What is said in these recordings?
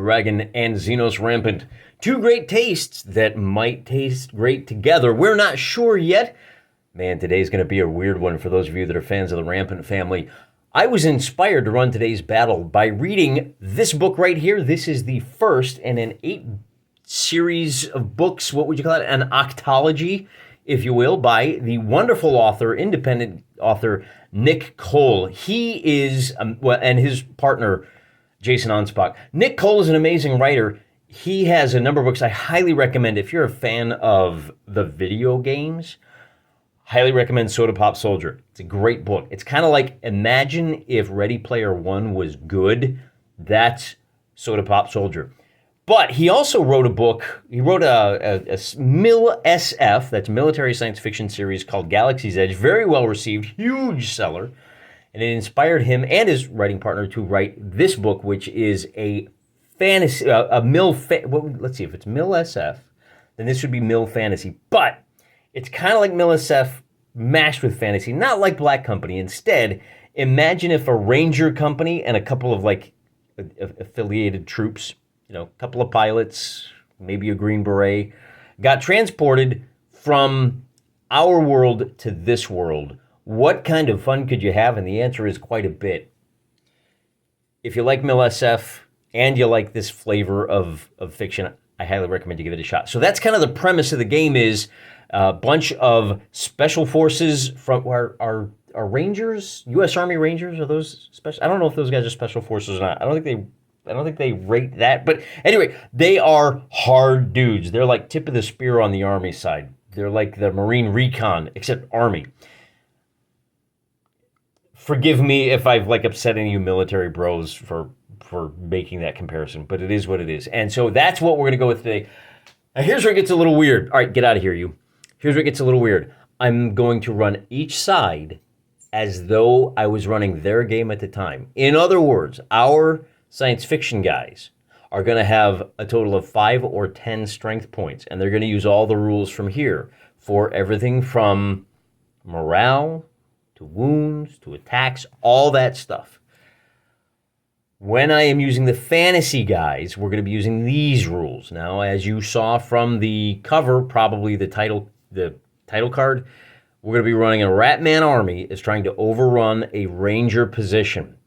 Dragon and Xenos Rampant. Two great tastes that might taste great together. We're not sure yet. Man, today's going to be a weird one for those of you that are fans of the Rampant family. I was inspired to run today's battle by reading this book right here. This is the first in an 8 series of books. What would you call it? An octology, if you will, by the wonderful author, independent author, Nick Cole. He is, and his partner, Jason Anspach. Nick Cole is an amazing writer. He has a number of books I highly recommend. If you're a fan of the video games, highly recommend Soda Pop Soldier. It's a great book. It's kind of like, imagine if Ready Player One was good. That's Soda Pop Soldier. But he also wrote a book. He wrote a MIL SF, that's military science fiction series called Galaxy's Edge. Very well received, huge seller. And it inspired him and his writing partner to write this book, which is a fantasy, let's see, if it's MIL SF, then this would be MIL Fantasy. But it's kind of like MIL SF mashed with fantasy, not like Black Company. Instead, imagine if a Ranger company and a couple of affiliated troops, a couple of pilots, maybe a Green Beret, got transported from our world to this world. What kind of fun could you have? And the answer is quite a bit. If you like MIL SF and you like this flavor of fiction, I highly recommend you give it a shot. So that's kind of the premise of the game, is a bunch of special forces from our Rangers, U.S. Army Rangers. Are those special? I don't know if those guys are special forces or not. I don't think they rate that. But anyway, they are hard dudes. They're like tip of the spear on the Army side. They're like the Marine Recon, except Army. Forgive me if I've upset any of you military bros for making that comparison, but it is what it is. And so that's what we're going to go with today. Now here's where it gets a little weird. All right, get out of here, you. Here's where it gets a little weird. I'm going to run each side as though I was running their game at the time. In other words, our science fiction guys are going to have a total of 5 or 10 strength points, and they're going to use all the rules from here for everything from morale to wounds to attacks, all that stuff. When I am using the fantasy guys, we're going to be using these rules. Now, as you saw from the cover, probably the title card, we're going to be running a Ratman army is trying to overrun a Ranger position.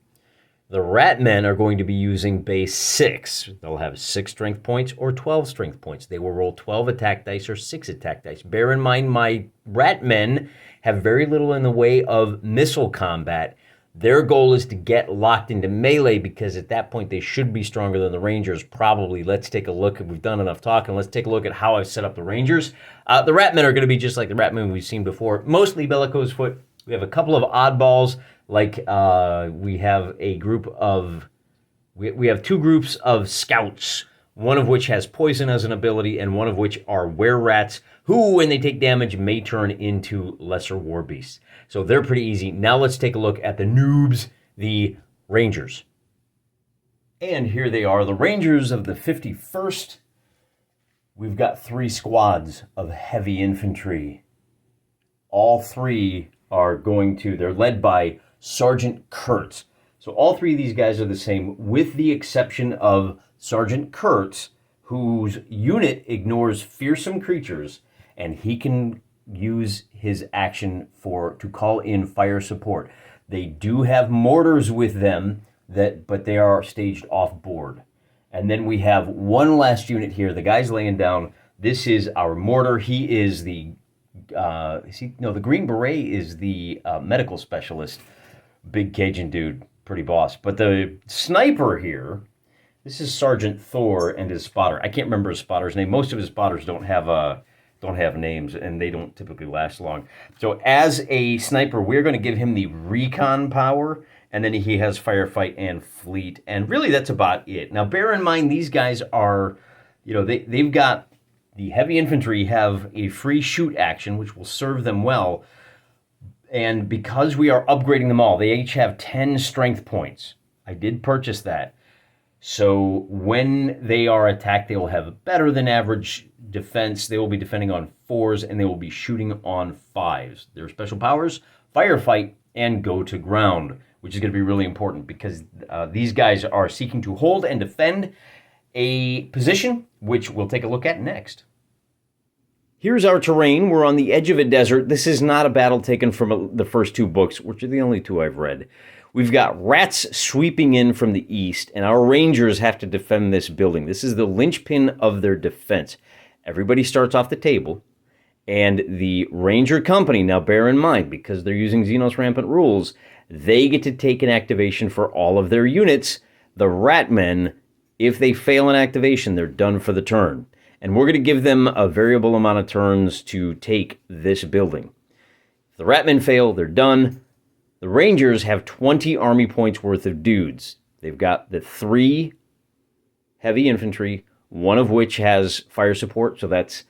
The Ratmen are going to be using base 6. They'll have 6 strength points or 12 strength points. They will roll 12 attack dice or 6 attack dice. Bear in mind, my Ratmen have very little in the way of missile combat. Their goal is to get locked into melee, because at that point they should be stronger than the Rangers, probably. Let's take a look. We've done enough talking. Let's take a look at how I've set up the Rangers. The Ratmen are going to be just like the Ratmen we've seen before, mostly bellicose foot. We have a couple of oddballs, we have a group of, we have 2 groups of scouts, one of which has poison as an ability, and one of which are were-rats, who, when they take damage, may turn into lesser war beasts. So they're pretty easy. Now let's take a look at the noobs, the Rangers. And here they are, the Rangers of the 51st. We've got 3 squads of heavy infantry. All 3 are they're led by Sergeant Kurtz. So all 3 of these guys are the same, with the exception of Sergeant Kurtz, whose unit ignores fearsome creatures, and he can use his action to call in fire support. They do have mortars with them, but they are staged off board. And then we have one last unit here. The guy's laying down. This is our mortar. He is the the Green Beret is the medical specialist. Big Cajun dude, pretty boss. But the sniper here, this is Sergeant Thor and his spotter. I can't remember his spotter's name. Most of his spotters don't have names, and they don't typically last long. So as a sniper, we're going to give him the recon power, and then he has firefight and fleet, and really that's about it. Now bear in mind, these guys are, they've got, the heavy infantry have a free shoot action, which will serve them well, and because we are upgrading them all, they each have 10 strength points. I did purchase that. So when they are attacked, they will have better than average defense. They will be defending on 4s, and they will be shooting on 5s. Their special powers, firefight, and go to ground, which is going to be really important because these guys are seeking to hold and defend a position, which we'll take a look at next. Here's our terrain. We're on the edge of a desert. This is not a battle taken from the first two books, which are the only two I've read. We've got rats sweeping in from the east, and our rangers have to defend this building. This is the linchpin of their defense. Everybody starts off the table, and the ranger company, now bear in mind, because they're using Xenos Rampant rules, they get to take an activation for all of their units. The rat men, if they fail an activation, they're done for the turn. And we're going to give them a variable amount of turns to take this building. If the Ratmen fail, they're done. The Rangers have 20 army points worth of dudes. They've got the 3 heavy infantry, one of which has fire support, so that's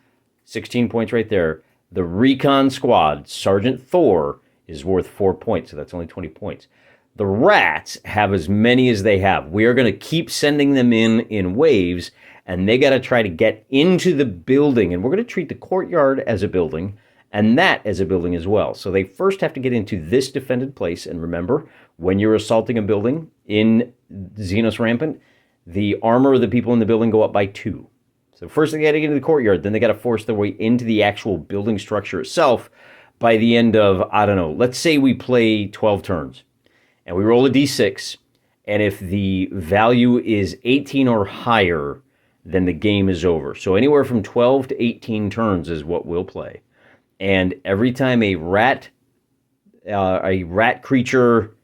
16 points right there. The recon squad, Sergeant Thor, is worth 4 points, so that's only 20 points. The Rats have as many as they have. We are going to keep sending them in waves, and they got to try to get into the building. And we're going to treat the courtyard as a building and that as a building as well. So they first have to get into this defended place. And remember, when you're assaulting a building in Xenos Rampant, the armor of the people in the building go up by 2. So first they got to get into the courtyard, then they got to force their way into the actual building structure itself by the end of, I don't know, let's say we play 12 turns and we roll a d6. And if the value is 18 or higher, then the game is over. So anywhere from 12 to 18 turns is what we'll play. And every time a rat creature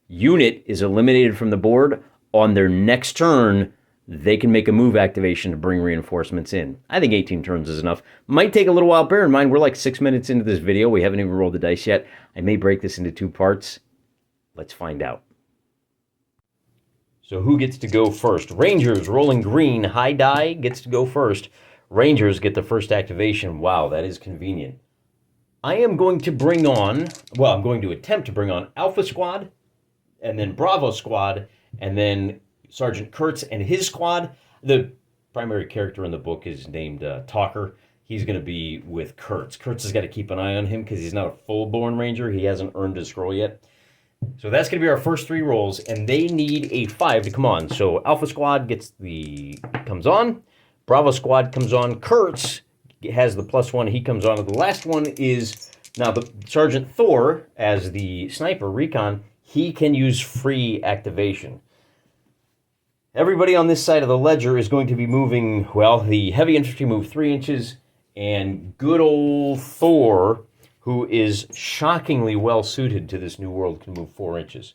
unit is eliminated from the board, on their next turn, they can make a move activation to bring reinforcements in. I think 18 turns is enough. Might take a little while. Bear in mind, we're like 6 minutes into this video. We haven't even rolled the dice yet. I may break this into 2 parts. Let's find out. So who gets to go first? Rangers rolling green. High die gets to go first. Rangers get the first activation. Wow, that is convenient. I am going to bring on, I'm going to attempt to bring on Alpha Squad, and then Bravo Squad, and then Sergeant Kurtz and his squad. The primary character in the book is named Talker. He's going to be with Kurtz. Kurtz has got to keep an eye on him because he's not a full-born ranger. He hasn't earned his scroll yet. So that's going to be our first 3 rolls, and they need a 5 to come on. So Alpha Squad comes on. Bravo Squad comes on. Kurtz has the +1. He comes on. And the last one is, now the Sergeant Thor, as the sniper recon, he can use free activation. Everybody on this side of the ledger is going to be moving, the heavy infantry move 3 inches, and good old Thor, who is shockingly well-suited to this new world, can move 4 inches.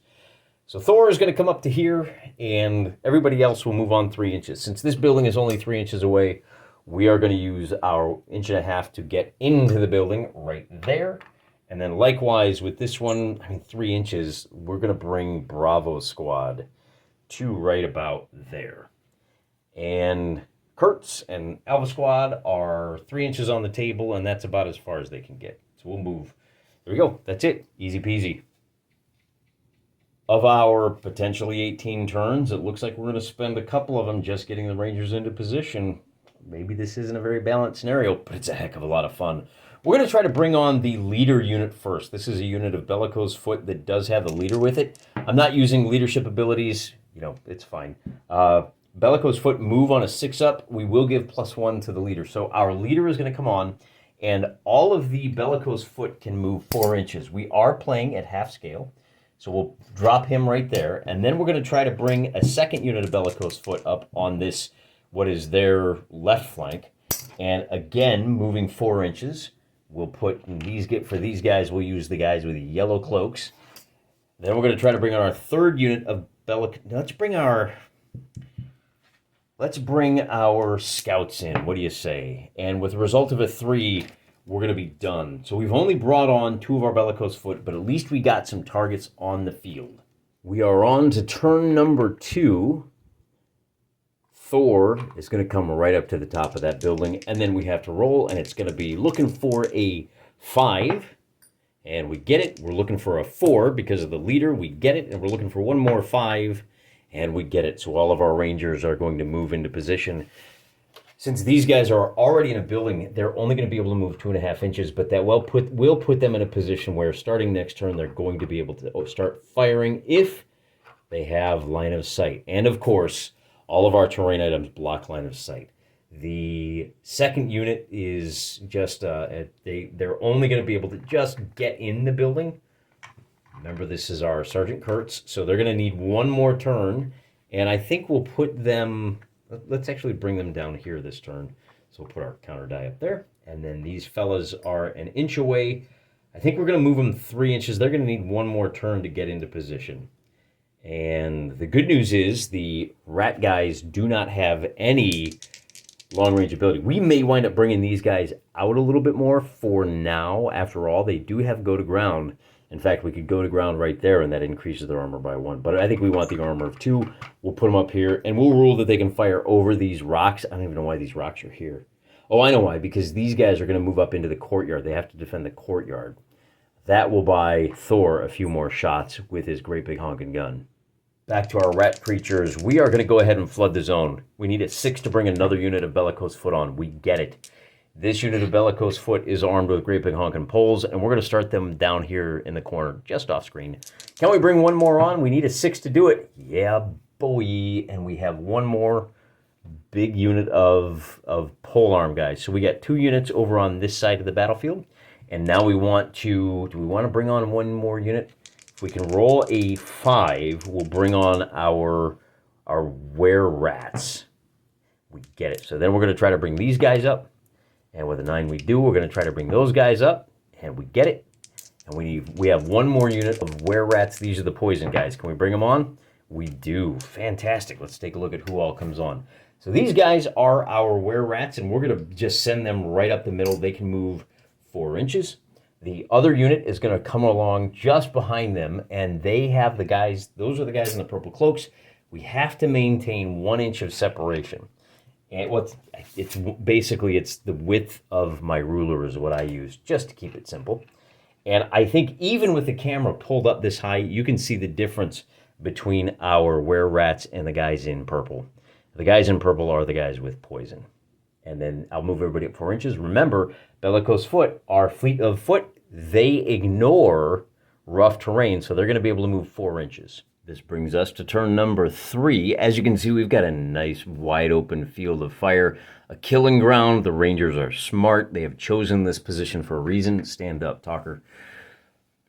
So Thor is going to come up to here, and everybody else will move on 3 inches. Since this building is only 3 inches away, we are going to use our 1.5 inches to get into the building right there. And then likewise with this one, 3 inches, we're going to bring Bravo Squad to right about there. And Kurtz and Alpha Squad are 3 inches on the table, and that's about as far as they can get. So we'll move. There we go. That's it. Easy peasy. Of our potentially 18 turns, it looks like we're going to spend a couple of them just getting the Rangers into position. Maybe this isn't a very balanced scenario, but it's a heck of a lot of fun. We're going to try to bring on the leader unit first. This is a unit of Bellicose Foot that does have the leader with it. I'm not using leadership abilities. It's fine. Bellicose Foot move on a 6-up. We will give +1 to the leader. So our leader is going to come on, and all of the Bellicose Foot can move 4 inches. We are playing at half scale, so we'll drop him right there. And then we're going to try to bring a second unit of Bellicose Foot up on this, what is their left flank. And again, moving 4 inches. We'll put for these guys, we'll use the guys with the yellow cloaks. Then we're going to try to bring on our third unit of Bellicose. Let's bring our scouts in. What do you say? And with a result of a 3, we're going to be done. So we've only brought on 2 of our Bellicose Foot, but at least we got some targets on the field. We are on to turn number 2. Thor is going to come right up to the top of that building, and then we have to roll, and it's going to be looking for a 5, and we get it. We're looking for a 4 because of the leader. We get it, and we're looking for one more 5, and we get it. So all of our Rangers are going to move into position. Since these guys are already in a building, they're only going to be able to move 2.5 inches, but that will put them in a position where starting next turn, they're going to be able to start firing if they have line of sight. And of course, All of our terrain items block line of sight. The second unit is just, they're only going to be able to just get in the building. Remember, this is our Sergeant Kurtz, so they're going to need one more turn, and I think we'll put them, let's actually bring them down here this turn. So we'll put our counter die up there, and then these fellas are an inch away. I think we're going to move them 3 inches. They're going to need one more turn to get into position. And the good news is the rat guys do not have any long-range ability. We may wind up bringing these guys out a little bit more for now. After all, they do have go to ground. In fact, we could go to ground right there, and that increases their armor by 1. But I think we want the armor of 2. We'll put them up here, and we'll rule that they can fire over these rocks. I don't even know why these rocks are here. Oh, I know why. Because these guys are going to move up into the courtyard. They have to defend the courtyard. That will buy Thor a few more shots with his great big honking gun. Back to our rat creatures. We are going to go ahead and flood the zone. We need a 6 to bring another unit of Bellicose Foot on. We get it. This unit of Bellicose Foot is armed with great big honking poles, and we're going to start them down here in the corner, just off screen. Can we bring one more on? We need a 6 to do it. Yeah, boy. And we have one more big unit of pole arm guys. So we got 2 units over on this side of the battlefield. And now we want to, do we want to bring on one more unit? If we can roll a 5, we'll bring on our were-rats. We get it. So then we're going to try to bring these guys up. And with a 9 we do, we're going to try to bring those guys up. And we get it. And we have one more unit of were-rats. These are the poison guys. Can we bring them on? We do. Fantastic. Let's take a look at who all comes on. So these guys are our were-rats, and we're going to just send them right up the middle. They can move 4 inches. The other unit is going to come along just behind them, and they have the guys, those are the guys in the purple cloaks. We have to maintain 1 inch of separation. And it's the width of my ruler is what I use, just to keep it simple. And I think even with the camera pulled up this high, you can see the difference between our were-rats and the guys in purple. The guys in purple are the guys with poison. And then I'll move everybody up 4 inches. Remember, Bellicose Foot, our fleet of foot, they ignore rough terrain, so they're going to be able to move 4 inches. This brings us to turn number 3. As you can see, we've got a nice wide open field of fire, a killing ground. The Rangers are smart. They have chosen this position for a reason. Stand up, talker.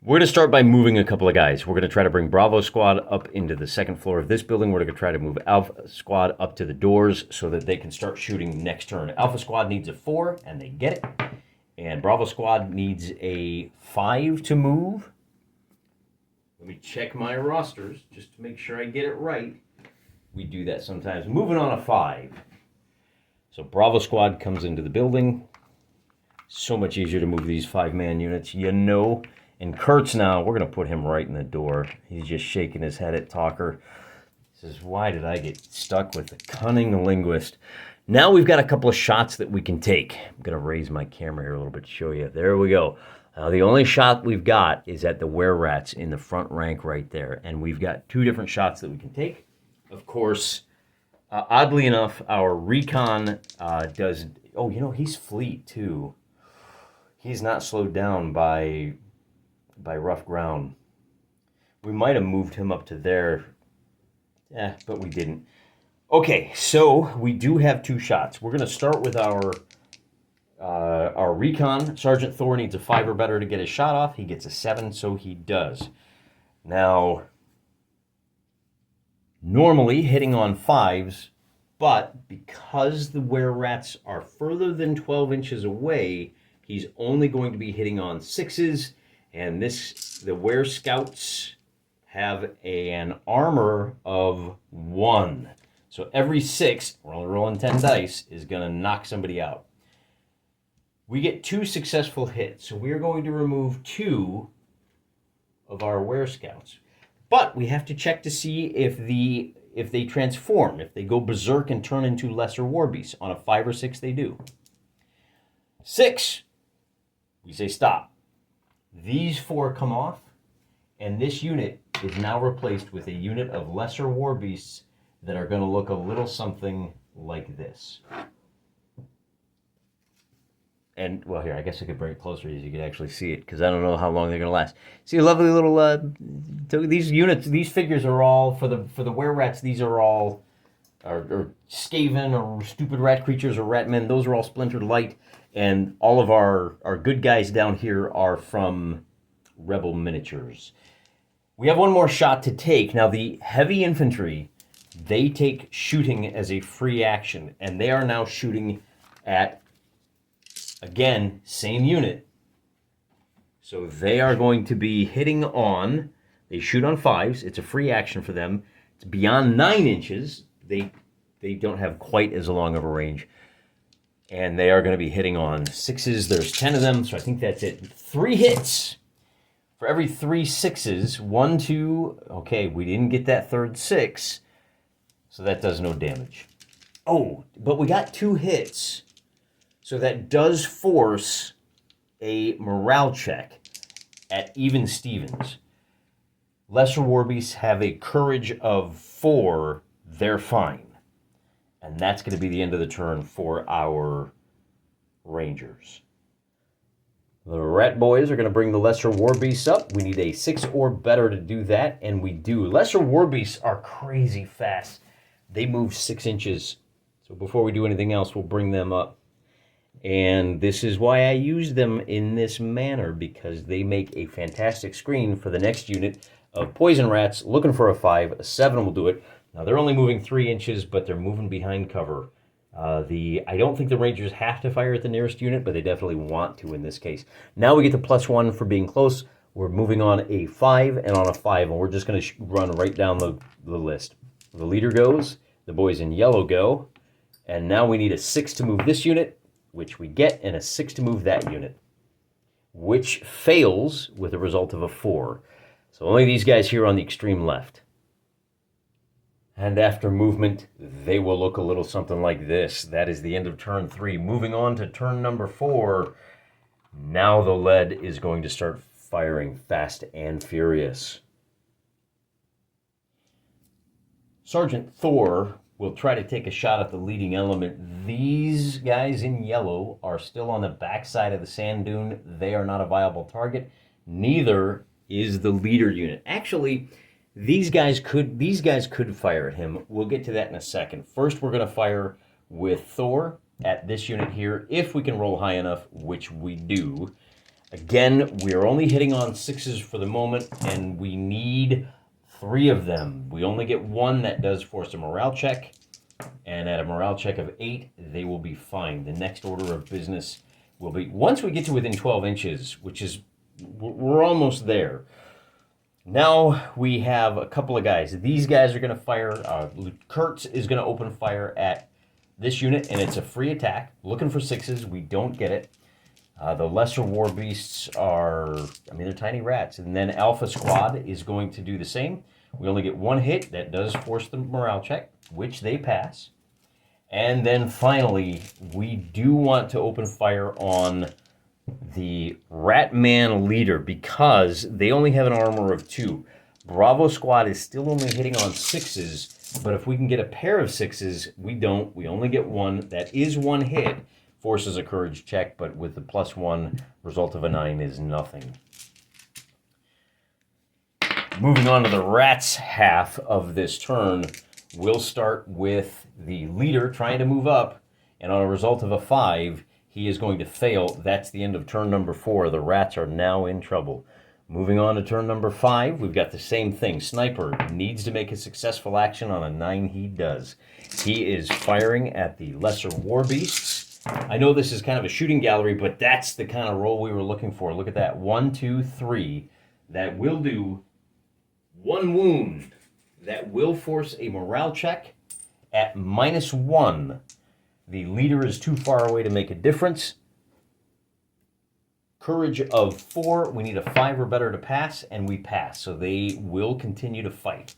We're going to start by moving a couple of guys. We're going to try to bring Bravo Squad up into the second floor of this building. We're going to try to move Alpha Squad up to the doors so that they can start shooting next turn. Alpha Squad needs a 4, and they get it. And Bravo Squad needs a 5 to move. Let me check my rosters just to make sure I get it right. We do that sometimes. Moving on a 5. So Bravo Squad comes into the building. So much easier to move these 5-man units, you know. And Kurtz now, we're going to put him right in the door. He's just shaking his head at Talker. He says, why did I get stuck with the cunning linguist? Now we've got a couple of shots that we can take. I'm going to raise my camera here a little bit to show you. There we go. Now the only shot we've got is at the were-rats in the front rank right there. And we've got 2 different shots that we can take. Of course, oddly enough, our recon does... Oh, you know, he's fleet too. He's not slowed down by rough ground. We might have moved him up to there. But we didn't. Okay, so we do have 2 shots. We're going to start with our recon. Sergeant Thor needs a 5 or better to get his shot off. He gets a 7, so he does. Now, normally hitting on 5s, but because the were-rats are further than 12 inches away, he's only going to be hitting on 6s. And the were-scouts have an armor of 1. So every 6, we're only rolling 10 dice, is going to knock somebody out. We get 2 successful hits, so we're going to remove 2 of our were-scouts. But we have to check to see if they transform, if they go berserk and turn into lesser war beasts. On a 5 or 6, they do. 6, we say stop. These 4 come off, and this unit is now replaced with a unit of lesser war beasts that are going to look a little something like this. And, well, here, I guess I could bring it closer so you could actually see it, because I don't know how long they're going to last. See a lovely little, these units, these figures are all, for the were-rats, these are all or Skaven or stupid rat creatures or rat men. Those are all splintered light. And all of our good guys down here are from Rebel Miniatures. We have one more shot to take. Now, the heavy infantry, they take shooting as a free action. And they are now shooting at, again, same unit. So they are going to be hitting on, they shoot on 5s. It's a free action for them. It's beyond 9 inches. They don't have quite as long of a range. And they are going to be hitting on 6s. There's 10 of them, so I think that's it. 3 hits. For every 3 6s, 1, 2, okay, we didn't get that third 6, so that does no damage. Oh, but we got 2 hits. So that does force a morale check at even Stevens. Lesser Warbeasts have a courage of 4, they're fine. And that's going to be the end of the turn for our Rangers. The Rat Boys are going to bring the Lesser Warbeasts up. We need a 6 or better to do that, and we do. Lesser Warbeasts are crazy fast. They move 6 inches. So before we do anything else, we'll bring them up. And this is why I use them in this manner, because they make a fantastic screen for the next unit of Poison Rats looking for a 5. A 7 will do it. Now, they're only moving 3 inches, but they're moving behind cover. I don't think the Rangers have to fire at the nearest unit, but they definitely want to in this case. Now we get the +1 for being close. We're moving on a 5 and on a 5, and we're just going to run right down the list. The leader goes, the boys in yellow go, and now we need a 6 to move this unit, which we get, and a 6 to move that unit, which fails with a result of a 4. So only these guys here on the extreme left. And after movement, they will look a little something like this. That is the end of turn 3. Moving on to turn number 4. Now the lead is going to start firing fast and furious. Sergeant Thor will try to take a shot at the leading element. These guys in yellow are still on the backside of the sand dune. They are not a viable target. Neither is the leader unit. Actually, these guys could fire at him. We'll get to that in a second. First, we're going to fire with Thor at this unit here, if we can roll high enough, which we do. Again, we're only hitting on 6s for the moment, and we need 3 of them. We only get 1. That does force a morale check, and at a morale check of 8, they will be fine. The next order of business will be, once we get to within 12 inches, which is, we're almost there. Now we have a couple of guys. These guys are going to fire. Kurtz is going to open fire at this unit, and it's a free attack. Looking for 6s. We don't get it. The lesser war beasts are, they're tiny rats. And then Alpha Squad is going to do the same. We only get 1 hit. That does force the morale check, which they pass. And then finally, we do want to open fire on the Ratman leader, because they only have an armor of 2. Bravo Squad is still only hitting on 6s, but if we can get a pair of 6s, we don't. We only get 1. That is 1 hit. Forces a courage check, but with the +1, result of a 9 is nothing. Moving on to the Rats half of this turn, we'll start with the leader trying to move up, and on a result of a 5, he is going to fail. That's the end of turn number 4. The Rats are now in trouble. Moving on to turn number 5, we've got the same thing. Sniper needs to make a successful action. On a 9, he does. He is firing at the lesser war beasts. I know this is kind of a shooting gallery, but that's the kind of roll we were looking for. Look at that. 1, 2, 3. That will do 1 wound. That will force a morale check at -1. The leader is too far away to make a difference. Courage of 4. We need a 5 or better to pass, and we pass. So they will continue to fight.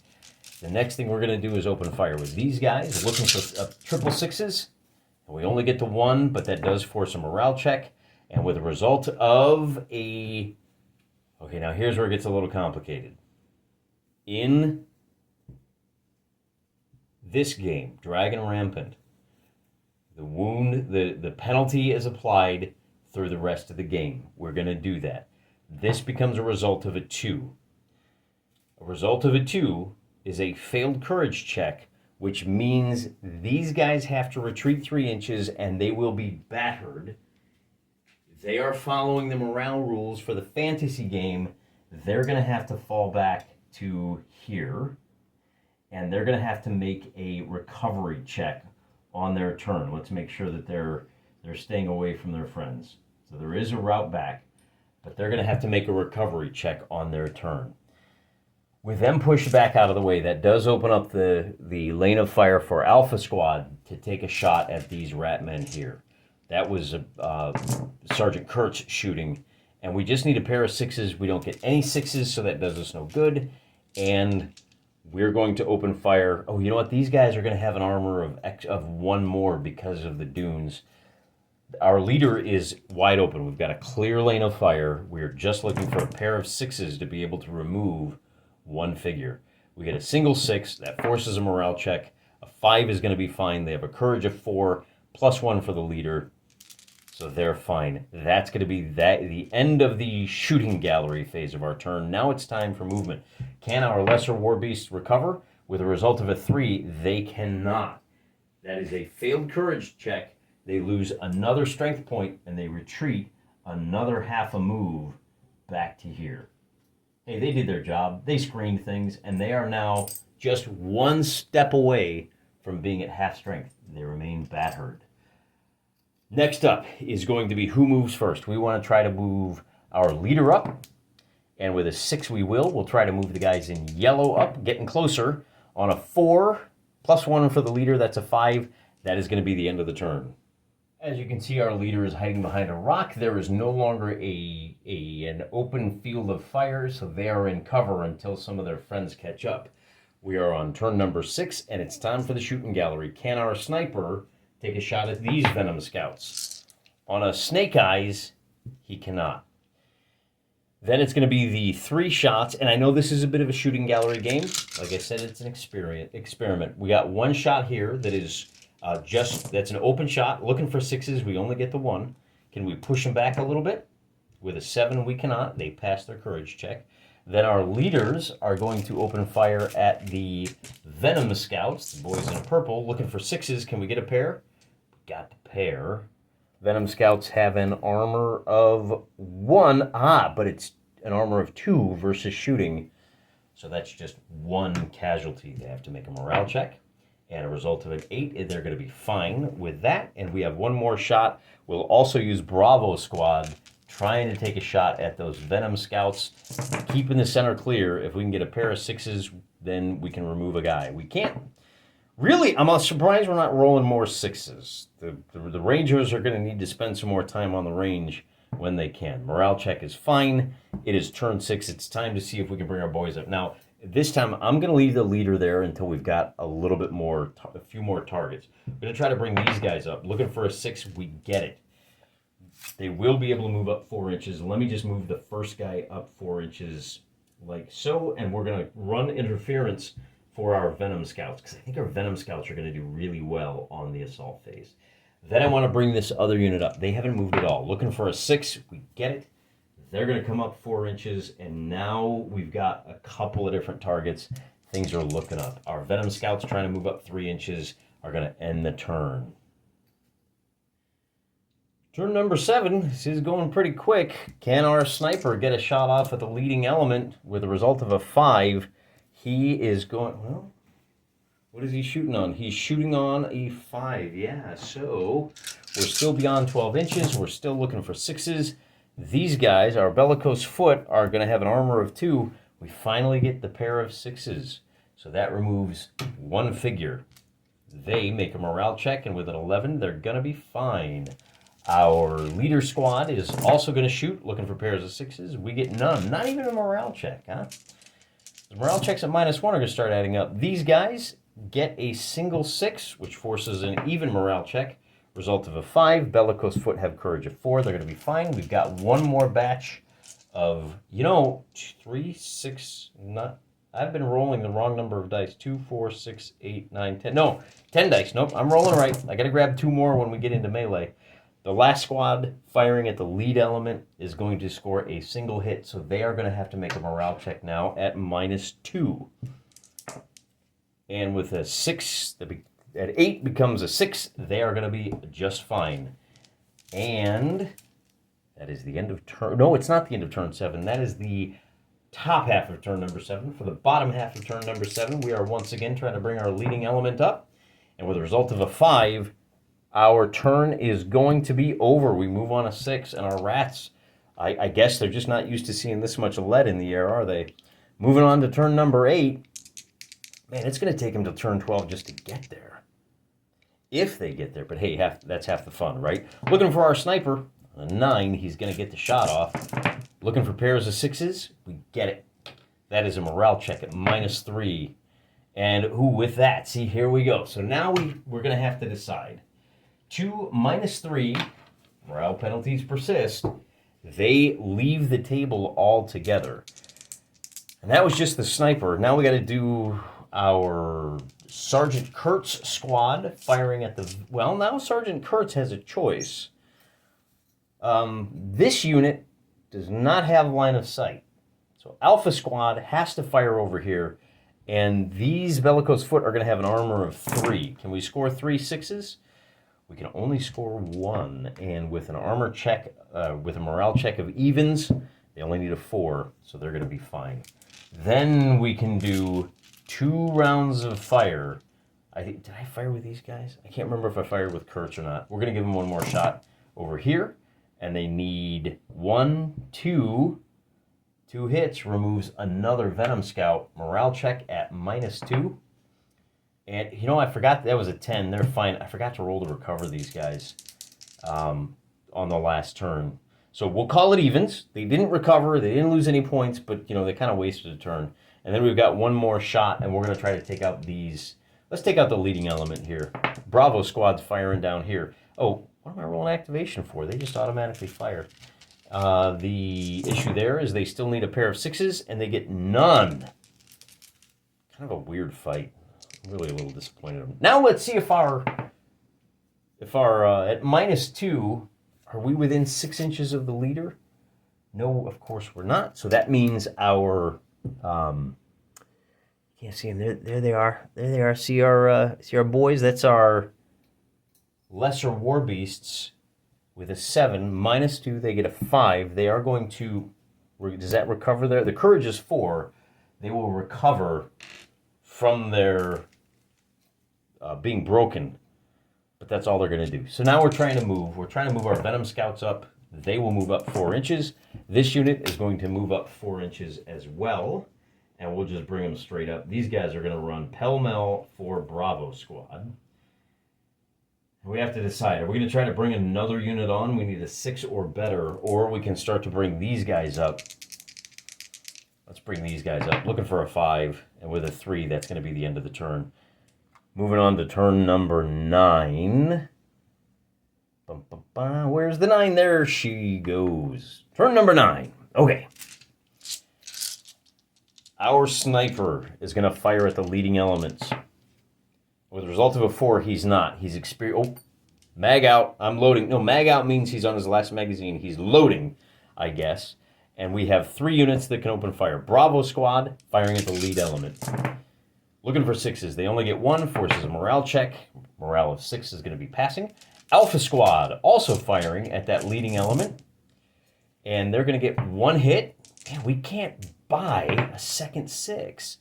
The next thing we're going to do is open fire with these guys, looking for triple 6s. And we only get to 1, but that does force a morale check. And with a result of a... Okay, now here's where it gets a little complicated. In this game, Dragon Rampant, the penalty is applied through the rest of the game. We're going to do that. This becomes a result of a 2. A result of a 2 is a failed courage check which means these guys have to retreat 3 inches and they will be battered. They are following the morale rules for the fantasy game. They're going to have to fall back to here, and they're going to have to make a recovery check on their turn. Let's make sure that they're staying away from their friends. So there is a route back, but they're going to have to make a recovery check on their turn. With them pushed back out of the way, that does open up the lane of fire for Alpha Squad to take a shot at these rat men here. That was Sergeant Kurtz shooting, and we just need a pair of 6s. We don't get any 6s, so that does us no good. And we're going to open fire. Oh, you know what? These guys are going to have an armor of 1 more because of the dunes. Our leader is wide open. We've got a clear lane of fire. We're just looking for a pair of 6s to be able to remove 1 figure. We get a single 6. That forces a morale check. A 5 is going to be fine. They have a courage of 4, +1 for the leader. So they're fine. That's going to be the end of the shooting gallery phase of our turn. Now it's time for movement. Can our lesser war beasts recover? With a result of a 3, they cannot. That is a failed courage check. They lose another strength point, and they retreat another half a move back to here. Hey, they did their job. They screened things, and they are now just 1 step away from being at half strength. They remain battered. Next up is going to be who moves first. We want to try to move our leader up, and with a 6 we will. We'll try to move the guys in yellow up, getting closer. On a 4, +1 for the leader, that's a 5. That is going to be the end of the turn. As you can see, our leader is hiding behind a rock. There is no longer an open field of fire, so they are in cover until some of their friends catch up. We are on turn number 6, and it's time for the shooting gallery. Can our sniper take a shot at these Venom Scouts? On a Snake Eyes, he cannot. Then it's going to be the 3 shots, and I know this is a bit of a shooting gallery game. Like I said, it's an experiment. We got 1 shot here that is that's an open shot. Looking for 6s, we only get the 1. Can we push them back a little bit? With a 7, we cannot. They pass their courage check. Then our leaders are going to open fire at the Venom Scouts, the boys in purple. Looking for 6s. Can we get a pair? Got the pair. Venom Scouts have an armor of 1. But it's an armor of 2 versus shooting. So that's just 1 casualty. They have to make a morale check. And a result of an 8, they're going to be fine with that. And we have 1 more shot. We'll also use Bravo Squad, trying to take a shot at those Venom Scouts, keeping the center clear. If we can get a pair of 6s, then we can remove a guy. We can't. Really, I'm surprised we're not rolling more 6s. The Rangers are going to need to spend some more time on the range when they can. Morale check is fine. It is turn 6. It's time to see if we can bring our boys up. Now, this time, I'm going to leave the leader there until we've got a little bit more, a few more targets. I'm going to try to bring these guys up. Looking for a 6, we get it. They will be able to move up 4 inches. Let me just move the first guy up 4 inches like so, and we're going to run interference for our Venom Scouts, because I think our Venom Scouts are going to do really well on the assault phase. Then I want to bring this other unit up. They haven't moved at all. Looking for a 6, we get it. They're going to come up 4 inches, and now we've got a couple of different targets. Things are looking up. Our Venom Scouts trying to move up 3 inches are going to end the turn. Turn number 7. This is going pretty quick. Can our sniper get a shot off at the leading element with a result of a 5? He is going, well, what is he shooting on? He's shooting on a 5. Yeah, so we're still beyond 12 inches. We're still looking for 6s. These guys, our bellicose foot, are going to have an armor of 2. We finally get the pair of 6s. So that removes 1 figure. They make a morale check, and with an 11, they're going to be fine. Our leader squad is also going to shoot, looking for pairs of 6s. We get none. Not even a morale check, huh? The morale checks at -1 are going to start adding up. These guys get a single 6, which forces an even morale check. Result of a 5. Bellicose foot have courage of 4. They're going to be fine. We've got 1 more batch of, 3, 6, not. I've been rolling the wrong number of dice. 2, 4, 6, 8, 9, 10. No, 10 dice. Nope, I'm rolling right. I got to grab 2 more when we get into melee. The last squad firing at the lead element is going to score a single hit, so they are going to have to make a morale check now at -2. And with a 6, at 8 becomes a 6, they are going to be just fine. And that is the end of turn. No, it's not the end of turn 7. That is the top half of turn number 7. For the bottom half of turn number 7, we are once again trying to bring our leading element up. And with a result of a 5, our turn is going to be over. We move on a 6, and our rats, I guess they're just not used to seeing this much lead in the air, are they? Moving on to turn number 8. Man, it's going to take them to turn 12 just to get there. If they get there. But hey, that's half the fun, right? Looking for our sniper. A 9, he's going to get the shot off. Looking for pairs of 6s. We get it. That is a morale check at -3. And with that, see, here we go. So now we're going to have to decide. 2 -3, morale penalties persist. They leave the table altogether. And that was just the sniper. Now we got to do our Sergeant Kurtz squad firing at the... Well, now Sergeant Kurtz has a choice. This unit does not have line of sight. So Alpha Squad has to fire over here. And these Bellicose Foot are going to have an armor of 3. Can we score 3 6s? We can only score 1. And with an armor check, with a morale check of evens, they only need a 4. So they're going to be fine. Then we can do 2 rounds of fire. Did I fire with these guys? I can't remember if I fired with Kurtz or not. We're going to give them one more shot over here. And they need 1, 2. 2 hits removes another Venom Scout. Morale check at -2. And, I forgot that was a 10. They're fine. I forgot to roll to recover these guys on the last turn. So we'll call it evens. They didn't recover. They didn't lose any points, but, they kind of wasted a turn. And then we've got one more shot, and we're going to try to take out these. Let's take out the leading element here. Bravo Squad's firing down here. Oh, what am I rolling activation for? They just automatically fire. The issue there is they still need a pair of 6s, and they get none. Kind of a weird fight. I'm really a little disappointed. Now let's see if our at -2, are we within 6 inches of the leader? No, of course we're not. So that means our can't see them. There they are. There they are. See our boys. That's our lesser war beasts with a 7. -2, they get a 5. They are going to. Does that recover there? The courage is 4. They will recover from their being broken, but that's all they're going to do. So now we're trying to move. We're trying to move our Venom Scouts up. They will move up 4 inches. This unit is going to move up 4 inches as well, and we'll just bring them straight up. These guys are going to run pell-mell for Bravo Squad. We have to decide, are we going to try to bring another unit on? We need a 6 or better, or we can start to bring these guys up. Let's bring these guys up. Looking for a 5, and with a 3, that's going to be the end of the turn. Moving on to turn number 9. Where's the 9? There she goes. Turn number 9. Okay. Our sniper is going to fire at the leading elements. With the result of a 4, he's not. He's experienced. Oh, mag out. I'm loading. No, mag out means he's on his last magazine. He's loading, I guess. And we have 3 units that can open fire. Bravo Squad firing at the lead element. Looking for 6s. They only get 1. Forces a morale check. Morale of 6 is going to be passing. Alpha Squad also firing at that leading element. And they're going to get 1 hit. Man, we can't buy a second 6.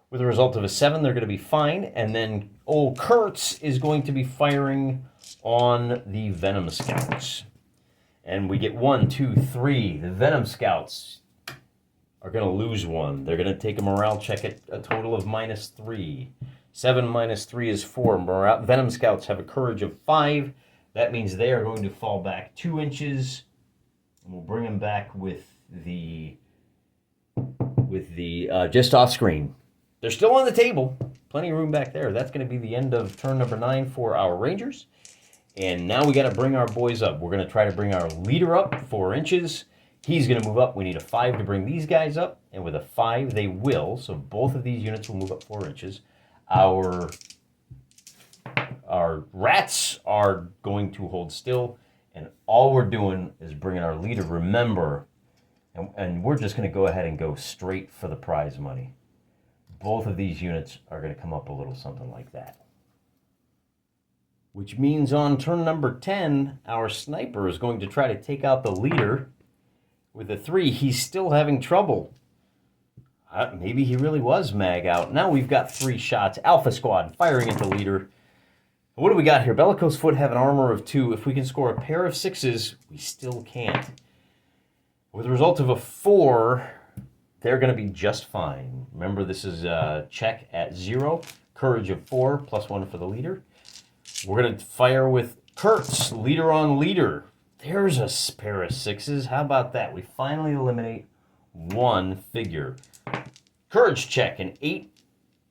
With a result of a 7, they're going to be fine. And then old Kurtz is going to be firing on the Venom Scouts. And we get 1, 2, 3. The Venom Scouts are going to lose 1. They're going to take a morale check at a total of -3. 7 -3 is 4. Venom Scouts have a courage of 5. That means they are going to fall back 2 inches. And we'll bring them back with the just off screen. They're still on the table. Plenty of room back there. That's going to be the end of turn number 9 for our Rangers. And now we got to bring our boys up. We're going to try to bring our leader up 4 inches. He's going to move up. We need a 5 to bring these guys up. And with a 5, they will. So both of these units will move up 4 inches. Our rats are going to hold still. And all we're doing is bringing our leader. Remember, and we're just going to go ahead and go straight for the prize money. both of these units are going to come up a little something like that. Which means on turn number 10, our sniper is going to try to take out the leader with a 3. He's still having trouble. Maybe he really was mag out. Now we've got 3 shots. Alpha Squad firing at the leader. What do we got here? Bellicose Foot have an armor of 2. If we can score a pair of 6s, we still can't. With a result of a 4, they're going to be just fine. Remember, this is a check at 0. Courage of 4, +1 for the leader. We're going to fire with Kurtz, leader on leader. There's a pair of 6s. How about that? We finally eliminate 1 figure. Courage check, an 8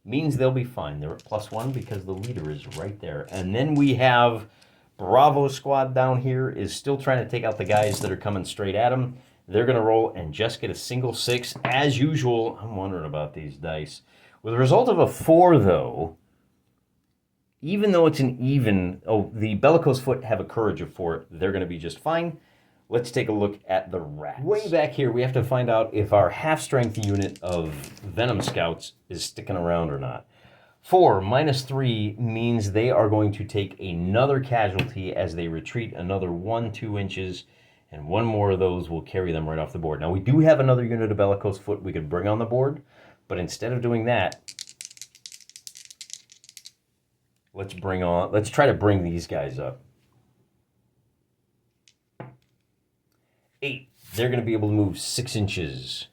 means they'll be fine. They're at +1 because the leader is right there. And then we have Bravo Squad down here is still trying to take out the guys that are coming straight at them. They're going to roll and just get a single 6. As usual, I'm wondering about these dice. With a result of a 4, though, even though it's an even... Oh, the Bellicose Foot have a courage of 4. They're going to be just fine. Let's take a look at the rats. Way back here, we have to find out if our half-strength unit of Venom Scouts is sticking around or not. 4 -3 means they are going to take another casualty as they retreat another 1-2 inches, and 1 more of those will carry them right off the board. Now, we do have another unit of Bellicose Foot we could bring on the board, but instead of doing that, let's try to bring these guys up. 8. They're going to be able to move 6 inches.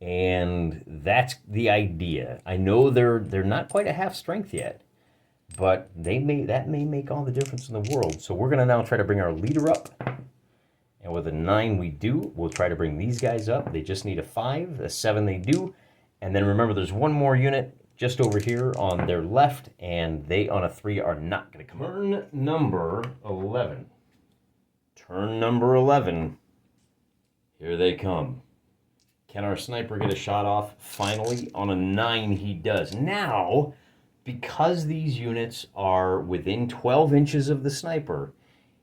And that's the idea. I know they're not quite a half strength yet, but that may make all the difference in the world. So we're going to now try to bring our leader up. And with a 9 we do. We'll try to bring these guys up. They just need a 5. A 7 they do. And then remember, there's 1 more unit just over here on their left, and they on a 3 are not going to come. Turn number 11. Turn number 11. Here they come. Can our sniper get a shot off? Finally, on a 9 he does. Now, because these units are within 12 inches of the sniper,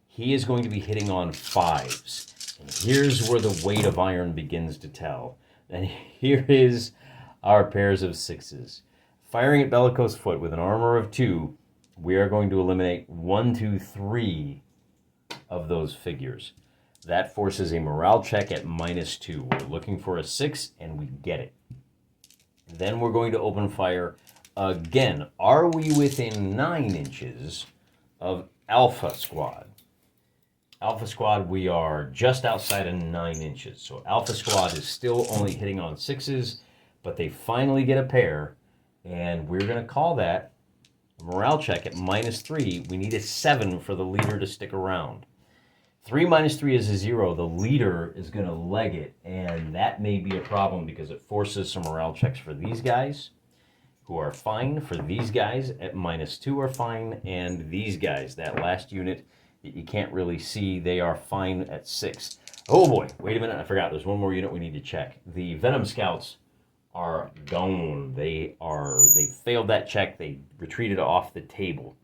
he is going to be hitting on 5s. And here's where the weight of iron begins to tell. And here is our pairs of 6s. Firing at Bellicose Foot with an armor of 2, we are going to eliminate 1, 2, 3 of those figures. That forces a morale check at -2. We're looking for a 6, and we get it. Then we're going to open fire again. Are we within 9 inches of Alpha Squad? Alpha Squad, we are just outside of 9 inches. So Alpha Squad is still only hitting on 6s, but they finally get a pair, and we're going to call that a morale check at -3. We need a 7 for the leader to stick around. 3 -3 is a 0. The leader is going to leg it, and that may be a problem because it forces some morale checks for these guys, who are fine. For these guys at -2 are fine, and these guys, that last unit that you can't really see, they are fine at 6. Oh boy, wait a minute, I forgot. There's 1 more unit we need to check. The Venom Scouts are gone. They failed that check. They retreated off the table.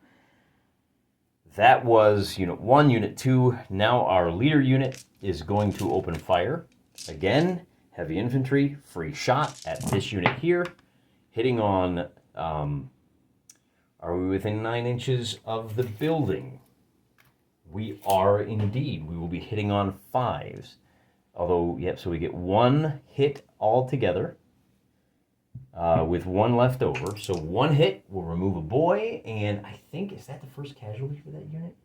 That was Unit 1, Unit 2. Now our leader unit is going to open fire. Again, heavy infantry, free shot at this unit here. Hitting on, are we within 9 inches of the building? We are indeed. We will be hitting on 5s. Although, yep, so we get 1 hit altogether. With 1 left over. So 1 hit will remove a boy, and I think, is that the first casualty for that unit?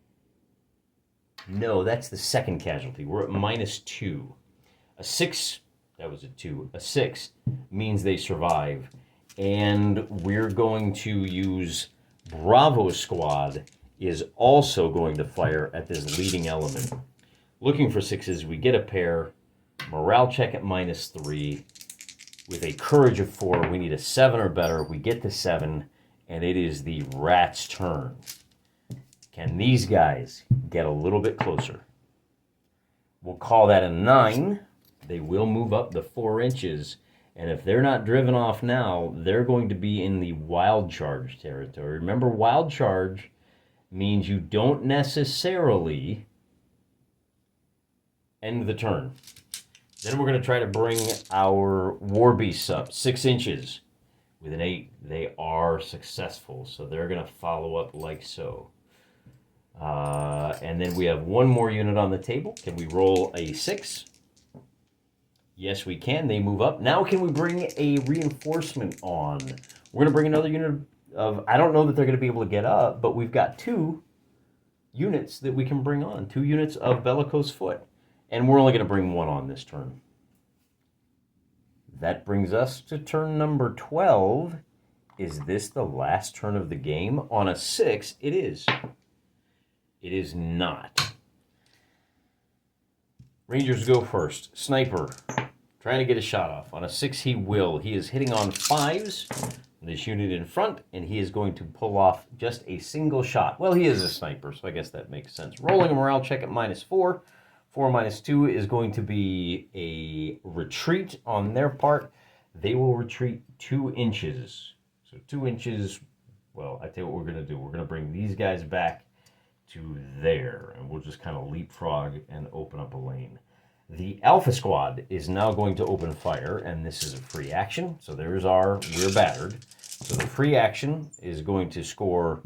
No, that's the second casualty. We're at -2. A 6, that was a 2. A 6 means they survive, and we're going to use Bravo Squad is also going to fire at this leading element. Looking for 6s, we get a pair. Morale check at -3. With a courage of 4, we need a 7 or better. We get the 7, and it is the rat's turn. Can these guys get a little bit closer? We'll call that a 9. They will move up the 4 inches, and if they're not driven off now, they're going to be in the wild charge territory. Remember, wild charge means you don't necessarily end the turn. Then we're going to try to bring our war beasts up 6 inches. with an 8. They are successful, so they're going to follow up like so. And then we have one more unit on the table. Can we roll a 6? Yes, we can. They move up. Now can we bring a reinforcement on? We're going to bring another unit of... I don't know that they're going to be able to get up, but we've got 2 units that we can bring on. 2 units of bellicose foot. And we're only going to bring 1 on this turn. That brings us to turn number 12. Is this the last turn of the game? On a 6, it is. It is not. Rangers go first. Sniper, trying to get a shot off. On a 6, he will. He is hitting on 5s. This unit in front, and he is going to pull off just a single shot. Well, he is a sniper, so I guess that makes sense. Rolling a morale check at -4. 4 minus 2 is going to be a retreat on their part. They will retreat 2 inches. So 2 inches, well, I tell you what we're going to do. We're going to bring these guys back to there, and we'll just kind of leapfrog and open up a lane. The Alpha Squad is now going to open fire, and this is a free action. So there's our, we're battered. So the free action is going to score,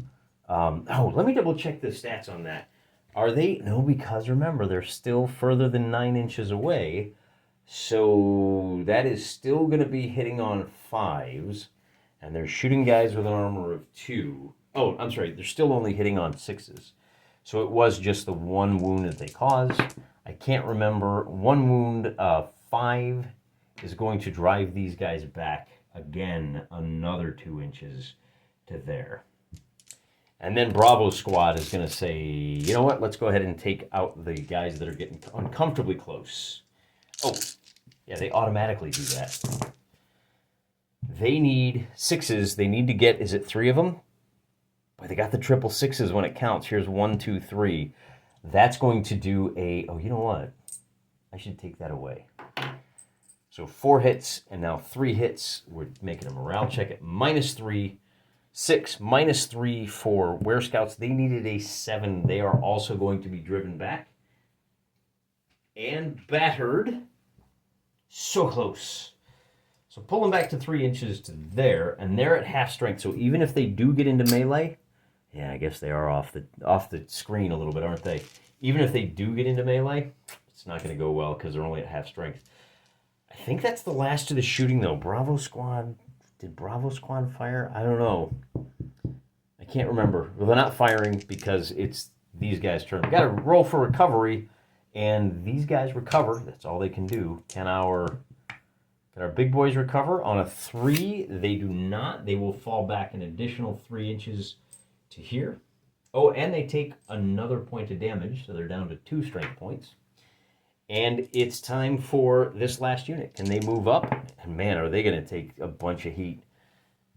let me double check the stats on that. Are they? No, because remember, they're still further than 9 inches away. So that is still going to be hitting on 5s. And they're shooting guys with an armor of 2. Oh, I'm sorry. They're still only hitting on 6s. So it was just the 1 wound that they caused. I can't remember. 1 wound, 5 is going to drive these guys back again another 2 inches to there. And then Bravo Squad is going to say, you know what, let's go ahead and take out the guys that are getting uncomfortably close. Oh, yeah, they automatically do that. They need 6s. They need to get, is it 3 of them? Boy, they got the triple 6s when it counts. Here's 1, 2, 3. That's going to do a, oh, you know what? I should take that away. So 4 hits and now 3 hits. We're making a morale check at -3. 6 -3 for Were Scouts. They needed a 7. They are also going to be driven back and battered. So close. So pull them back to 3 inches to there, and they're at half strength. So even if they do get into melee, yeah, I guess they are off the screen a little bit, aren't they? Even if they do get into melee, it's not going to go well because they're only at half strength. I think that's the last of the shooting, though. Bravo Squad. Did Bravo Squad fire? I don't know. I can't remember. Well, they're not firing because it's these guys' turn. We got to roll for recovery, and these guys recover. That's all they can do. Can our big boys recover? On a 3, they do not. They will fall back an additional 3 inches to here. Oh, and they take another point of damage, so they're down to 2 strength points. And it's time for this last unit. Can they move up? And man, are they going to take a bunch of heat.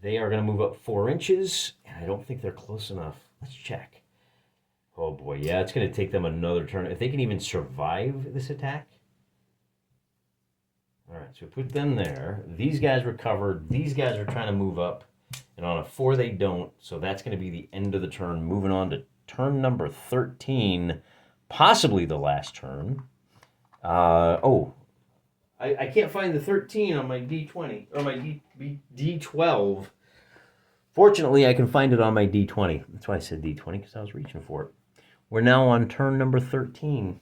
They are going to move up 4 inches, and I don't think they're close enough. Let's check. Oh boy, yeah, it's going to take them another turn. If they can even survive this attack. All right, so put them there. These guys recovered. These guys are trying to move up. And on a 4, they don't. So that's going to be the end of the turn. Moving on to turn number 13. Possibly the last turn. I can't find the 13 on my D20, or my D12. Fortunately, I can find it on my D20. That's why I said D20, because I was reaching for it. We're now on turn number 13.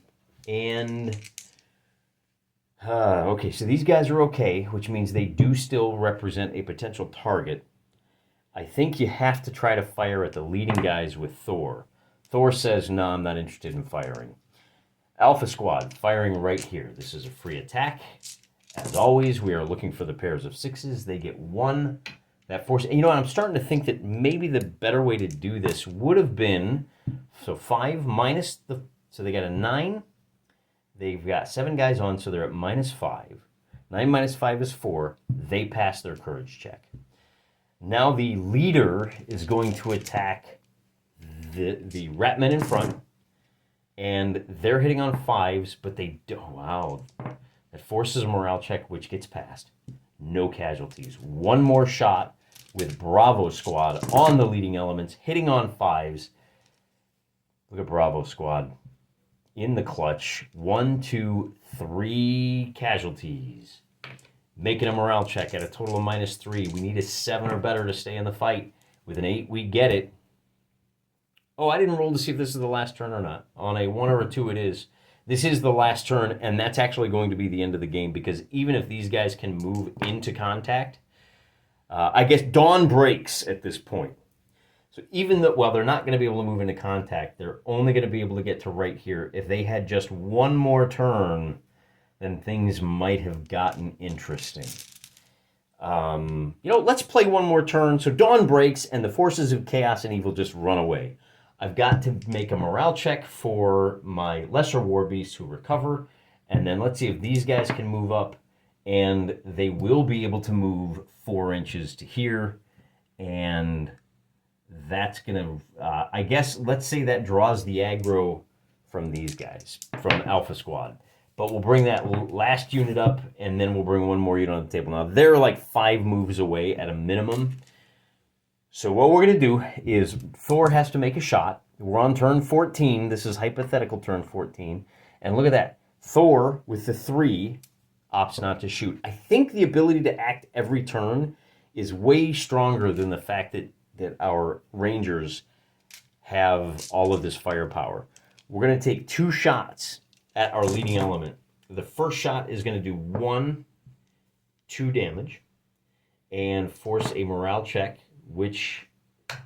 And, okay, so these guys are okay, which means they do still represent a potential target. I think you have to try to fire at the leading guys with Thor. Thor says, no, I'm not interested in firing. Alpha Squad, firing right here. This is a free attack. As always, we are looking for the pairs of 6s. They get 1. That force. And you know what? I'm starting to think that maybe the better way to do this would have been, so 5 minus the, so they got a 9. They've got 7 guys on, so they're at -5. 9 minus 5 is 4. They pass their courage check. Now the leader is going to attack the rat men in front. And they're hitting on 5s, but they don't. Wow. That forces a morale check, which gets passed. No casualties. 1 more shot with Bravo Squad on the leading elements, hitting on 5s. Look at Bravo Squad in the clutch. 1, 2, 3 casualties. Making a morale check at a total of -3. We need a 7 or better to stay in the fight. With an 8, we get it. Oh, I didn't roll to see if this is the last turn or not. On a 1 or a 2, it is. This is the last turn, and that's actually going to be the end of the game, because even if these guys can move into contact, I guess dawn breaks at this point. So even though, well, they're not going to be able to move into contact, they're only going to be able to get to right here. If they had just one more turn, then things might have gotten interesting. Let's play one more turn. So dawn breaks, and the forces of chaos and evil just run away. I've got to make a morale check for my lesser war beasts who recover, and then let's see if these guys can move up, and they will be able to move 4 inches to here, and that's going to, I guess, let's say that draws the aggro from these guys, from Alpha Squad. But we'll bring that last unit up, and then we'll bring one more unit on the table. Now, they're like 5 moves away at a minimum. So what we're going to do is Thor has to make a shot. We're on turn 14. This is hypothetical turn 14. And look at that. Thor, with the 3, opts not to shoot. I think the ability to act every turn is way stronger than the fact that our Rangers have all of this firepower. We're going to take 2 shots at our leading element. The first shot is going to do 2 damage and force a morale check, which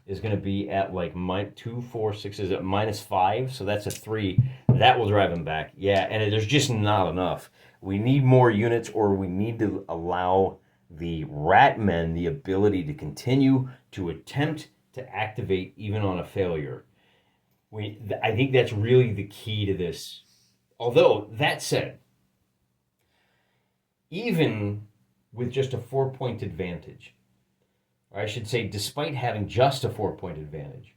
is going to be at like 2, 4, 6, is at -5, so that's a 3. That will drive him back. Yeah, and there's just not enough. We need more units, or we need to allow the rat men the ability to continue to attempt to activate even on a failure. I think that's really the key to this. Although, that said, even with just a 4-point advantage, or I should say, despite having just a 4-point advantage,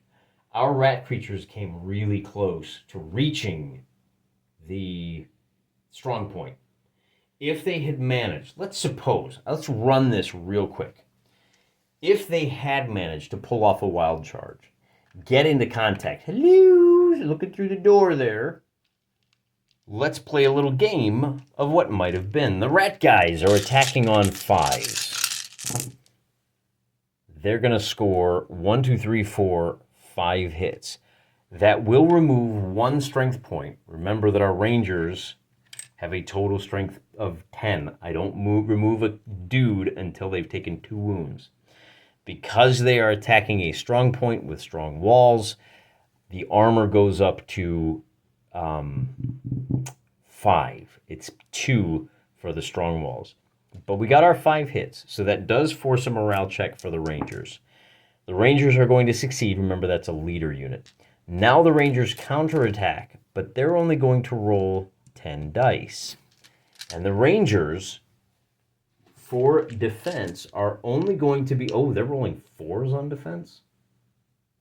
our rat creatures came really close to reaching the strong point. If they had managed, let's run this real quick. If they had managed to pull off a wild charge, get into contact, hello, looking through the door there, let's play a little game of what might have been. The rat guys are attacking on 5s. They're going to score 1, 2, 3, 4, 5 hits. That will remove 1 strength point. Remember that our Rangers have a total strength of 10. I don't remove a dude until they've taken 2 wounds. Because they are attacking a strong point with strong walls, the armor goes up to 5. It's 2 for the strong walls. But we got our 5 hits, so that does force a morale check for the Rangers. The Rangers are going to succeed. Remember, that's a leader unit. Now the Rangers counterattack, but they're only going to roll 10 dice. And the Rangers, for defense, are only going to be... Oh, they're rolling 4s on defense?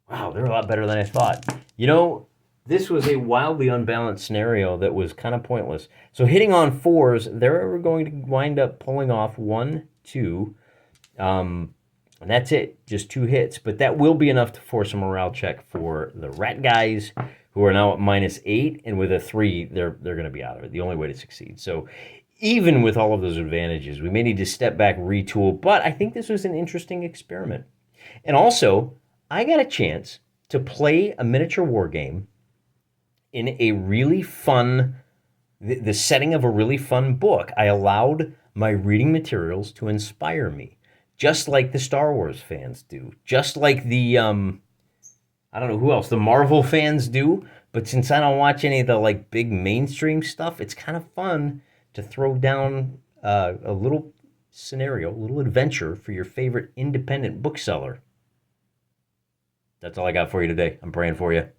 Wow, they're a lot better than I thought. You know, this was a wildly unbalanced scenario that was kind of pointless. So hitting on 4s, they're going to wind up pulling off 1, 2, and that's it, just 2 hits. But that will be enough to force a morale check for the rat guys, who are now at -8, and with a 3, they're going to be out of it. The only way to succeed. So even with all of those advantages, we may need to step back, retool, but I think this was an interesting experiment. And also, I got a chance to play a miniature war game in a really fun, the setting of a really fun book. I allowed my reading materials to inspire me, just like the Star Wars fans do, just like the, I don't know who else, the Marvel fans do, but since I don't watch any of the like big mainstream stuff, it's kind of fun to throw down a little scenario, a little adventure for your favorite independent bookseller. That's all I got for you today. I'm praying for you.